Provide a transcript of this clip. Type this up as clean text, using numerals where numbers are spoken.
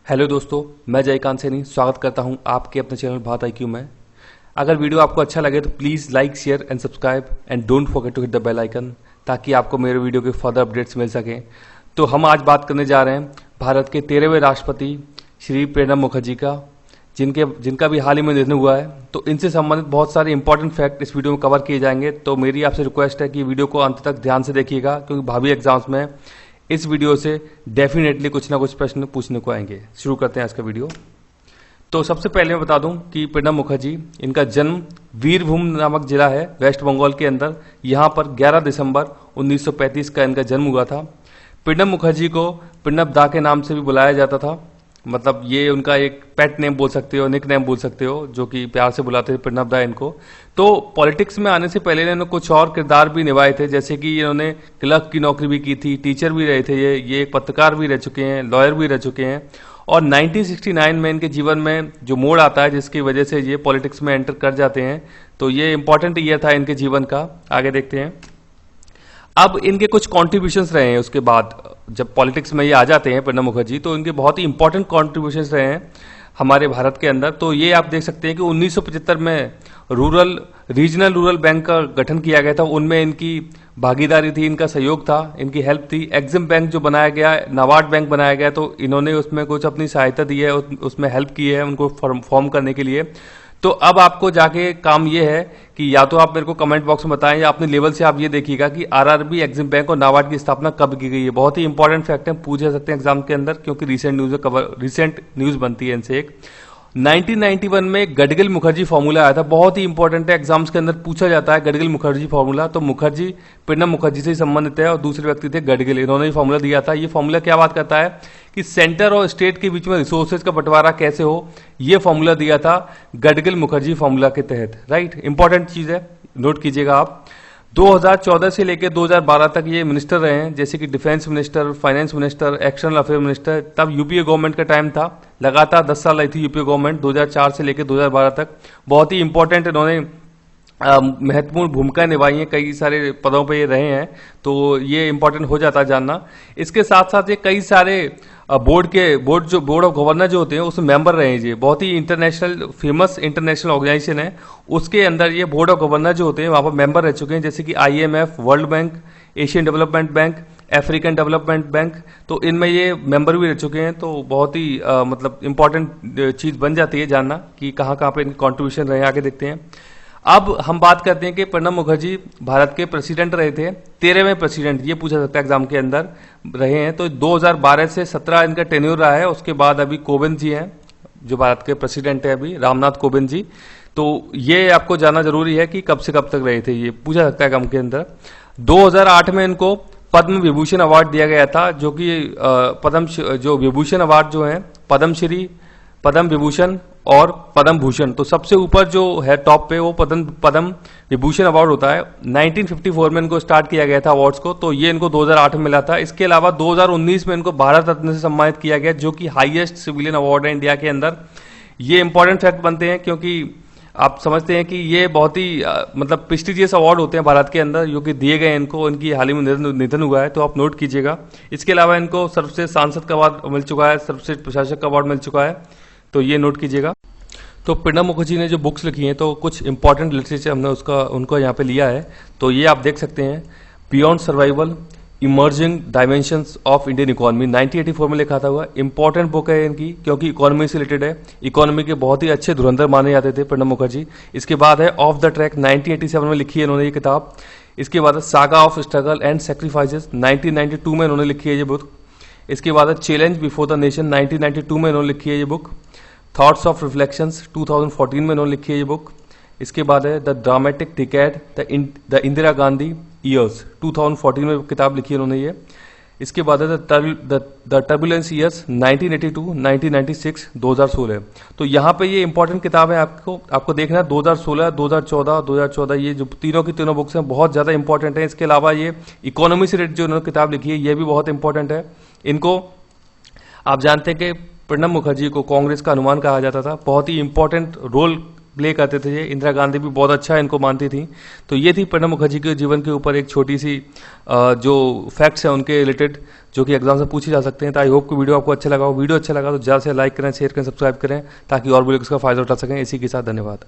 Hello दोस्तों, मैं जयकांत सैनी स्वागत करता हूं आपके अपने चैनल बात IQ में। अगर वीडियो आपको अच्छा लगे तो please like, share and subscribe and don't forget to hit the bell icon ताकि आपको मेरे वीडियो के फर्दर अपडेट्स मिल सकें। तो हम आज बात करने जा रहे हैं भारत के 13वें राष्ट्रपति श्री प्रणब मुखर्जी का, जिनका भी हाल ही में निधन हुआ है। तो इनसे संबंधित बहुत सारे इंपॉर्टेंट फैक्ट इस वीडियो में कवर किए जाएंगे। तो मेरी आपसे रिक्वेस्ट है कि वीडियो को अंत तक ध्यान से देखिएगा, क्योंकि भावी एग्जाम्स में इस वीडियो से डेफिनेटली कुछ ना कुछ प्रश्न पूछने को आएंगे। शुरू करते हैं आज का वीडियो। तो सबसे पहले मैं बता दूं कि प्रणब मुखर्जी, इनका जन्म वीरभूम नामक जिला है वेस्ट बंगाल के अंदर। यहां पर 11 दिसंबर 1935 का इनका जन्म हुआ था। प्रणब मुखर्जी को प्रणब दा के नाम से भी बुलाया जाता था, मतलब ये उनका एक पेट नेम बोल सकते हो, निक नेम बोल सकते हो, जो कि प्यार से बुलाते थे प्रणब दा इनको। तो पॉलिटिक्स में आने से पहले इन्होंने कुछ और किरदार भी निभाए थे, जैसे कि इन्होंने क्लर्क की नौकरी भी की थी, टीचर भी रहे थे, ये एक पत्रकार भी रह चुके हैं, लॉयर भी रह चुके हैं। और 1969 में इनके जीवन में जो मोड़ आता है जिसकी वजह से ये पॉलिटिक्स में एंटर कर जाते हैं, तो ये इंपॉर्टेंट ईयर था इनके जीवन का। आगे देखते हैं। अब इनके कुछ कॉन्ट्रीब्यूशंस रहे हैं उसके बाद, जब पॉलिटिक्स में ये आ जाते हैं प्रणब मुखर्जी, तो इनके बहुत ही इंपॉर्टेंट कॉन्ट्रीब्यूशंस रहे हैं हमारे भारत के अंदर। तो ये आप देख सकते हैं कि 1975 में रीजनल रूरल बैंक का गठन किया गया था। उनमें इनकी भागीदारी थी, इनका सहयोग था, इनकी हेल्प थी। एग्जिम बैंक जो बनाया गया, नाबार्ड बैंक बनाया गया, तो इन्होंने उसमें कुछ अपनी सहायता दी है, उसमें हेल्प की है उनको फॉर्म करने के लिए। तो अब आपको जाके काम ये है कि या तो आप मेरे को कमेंट बॉक्स में बताएं या अपने लेवल से आप ये देखिएगा कि आरआरबी, एग्जिम बैंक और नाबार्ड की स्थापना कब की गई है। बहुत ही इंपॉर्टेंट फैक्ट है, पूछ सकते हैं एग्जाम के अंदर, क्योंकि रिसेंट न्यूज बनती है इनसे। एक 1991 में गडगिल मुखर्जी फॉर्मूला आया था, बहुत ही इंपॉर्टेंट है, एग्जाम्स के अंदर पूछा जाता है गडगिल मुखर्जी फॉर्मूला। तो मुखर्जी प्रणब मुखर्जी से ही संबंधित है और दूसरे व्यक्ति थे गडगिल, इन्होंने ही फॉर्मूला दिया था। ये फॉर्मूला क्या बात करता है कि सेंटर और स्टेट के बीच में रिसोर्सेज का बंटवारा कैसे हो, ये फॉर्मूला दिया था गडगिल मुखर्जी फॉर्मूला के तहत। राइट, इंपॉर्टेंट चीज है, नोट कीजिएगा आप। 2014 से लेकर 2012 तक ये मिनिस्टर रहे हैं, जैसे कि defence minister, finance minister, external affair minister. तब यूपीए गवर्नमेंट का टाइम था, लगातार 10 साल रही थी यूपीए गवर्नमेंट 2004 से लेकर 2012 तक। बहुत ही इंपॉर्टेंट इन्होंने महत्वपूर्ण भूमिका निभाई है, कई सारे पदों पे ये रहे हैं, तो ये इंपॉर्टेंट हो जाता है जानना। इसके साथ साथ ये कई सारे बोर्ड ऑफ गवर्नर जो होते हैं उसमें मेंबर रहे हैं। ये बहुत ही फेमस इंटरनेशनल ऑर्गेनाइजेशन है, उसके अंदर ये बोर्ड ऑफ गवर्नर जो होते हैं वहां पर मेंबर रह चुके हैं, जैसे कि IMF, world bank, Asian development bank, African development bank. तो इनमें ये मेंबर भी रह चुके हैं। तो बहुत ही मतलब इंपॉर्टेंट चीज बन जाती है जानना कि कहाँ कहाँ पे इनके कॉन्ट्रीब्यूशन रहे। आगे देखते हैं। अब हम बात करते हैं कि प्रणब मुखर्जी भारत के प्रेसिडेंट रहे थे, 13वें प्रेसिडेंट, ये पूछा सकता है एग्जाम के अंदर, रहे हैं। तो 2012 से 17 इनका टेन्योर रहा है। उसके बाद अभी कोविंद जी हैं जो भारत के प्रेसिडेंट है अभी, रामनाथ कोविंद जी। तो ये आपको जानना जरूरी है कि कब से कब तक रहे थे, ये पूछा सकता है एग्जाम के अंदर। 2008 में इनको पद्म विभूषण अवार्ड दिया गया था, जो कि जो विभूषण अवार्ड जो है पद्मश्री, पद्म विभूषण और पद्म भूषण, तो सबसे ऊपर जो है टॉप पे वो पद्म विभूषण अवार्ड होता है। 1954 में इनको स्टार्ट किया गया था अवार्ड्स को, तो ये इनको 2008 में मिला था। इसके अलावा 2019 में इनको भारत रत्न से सम्मानित किया गया, जो कि हाईएस्ट सिविलियन अवार्ड है इंडिया के अंदर। ये इंपॉर्टेंट फैक्ट बनते हैं, क्योंकि आप समझते हैं कि ये बहुत ही मतलब प्रेस्टिजियस अवार्ड होते हैं भारत के अंदर, जो कि दिए गए इनको, इनकी हाल ही में निधन हुआ है, तो आप नोट कीजिएगा। इसके अलावा इनको सर्वश्रेष्ठ सांसद का अवार्ड मिल चुका है, सर्वश्रेष्ठ प्रशासक का अवार्ड मिल चुका है, तो ये नोट कीजिएगा। तो प्रणब मुखर्जी ने जो बुक्स लिखी हैं, तो कुछ इंपॉर्टेंट लिटरेचर हमने उनको यहाँ पे लिया है, तो ये आप देख सकते हैं। Beyond survival, emerging dimensions of Indian economy, 1984 में लिखा था हुआ। इंपॉर्टेंट बुक है इनकी, क्योंकि इकोनॉमी से रिलेटेड है। इकोनॉमी के बहुत ही अच्छे धुरंधर माने जाते थे प्रणब मुखर्जी। इसके बाद है ऑफ द ट्रैक, 1987 में लिखी है इन्होंने ये किताब। इसके बाद है saga of struggle and sacrifices, 1992 में इन्होंने लिखी है ये बुक। इसके बाद है चैलेंज बिफोर द नेशन, 1992 में इन्होंने लिखी है ये बुक। थॉट्स ऑफ रिफ्लेक्शंस, 2014 में इन्होंने लिखी है ये बुक। इसके बाद है the dramatic decade, the Indira Gandhi years, 2014 में किताब लिखी है उन्होंने ये। इसके बाद है द टर्बुलेंस ईयर्स, 1982, 1996, 2016। तो यहाँ पे ये इंपॉर्टेंट किताब है, आपको देखना है 2016, 2014, ये जो तीनों की तीनों बुक्स हैं बहुत ज्यादा इंपॉर्टेंट है। इसके अलावा ये इकोनॉमी से रिलेटेड जो उन्होंने किताब लिखी है, ये भी बहुत इंपॉर्टेंट है। इनको आप जानते हैं कि प्रणब मुखर्जी को कांग्रेस का हनुमान कहा जाता था, बहुत ही इंपॉर्टेंट रोल प्ले करते थे ये। इंदिरा गांधी भी बहुत अच्छा इनको मानती थी। तो ये थी प्रणब मुखर्जी के जीवन के ऊपर एक छोटी सी जो फैक्ट्स हैं उनके रिलेटेड, जो कि एग्जाम से पूछे जा सकते हैं। तो आई होप कि वीडियो आपको अच्छा लगा हो। वीडियो अच्छा लगा तो ज़्यादा से लाइक करें, शेयर करें, सब्सक्राइब करें ताकि और भी लोग इसका फायदा उठा सकें। इसी के साथ धन्यवाद।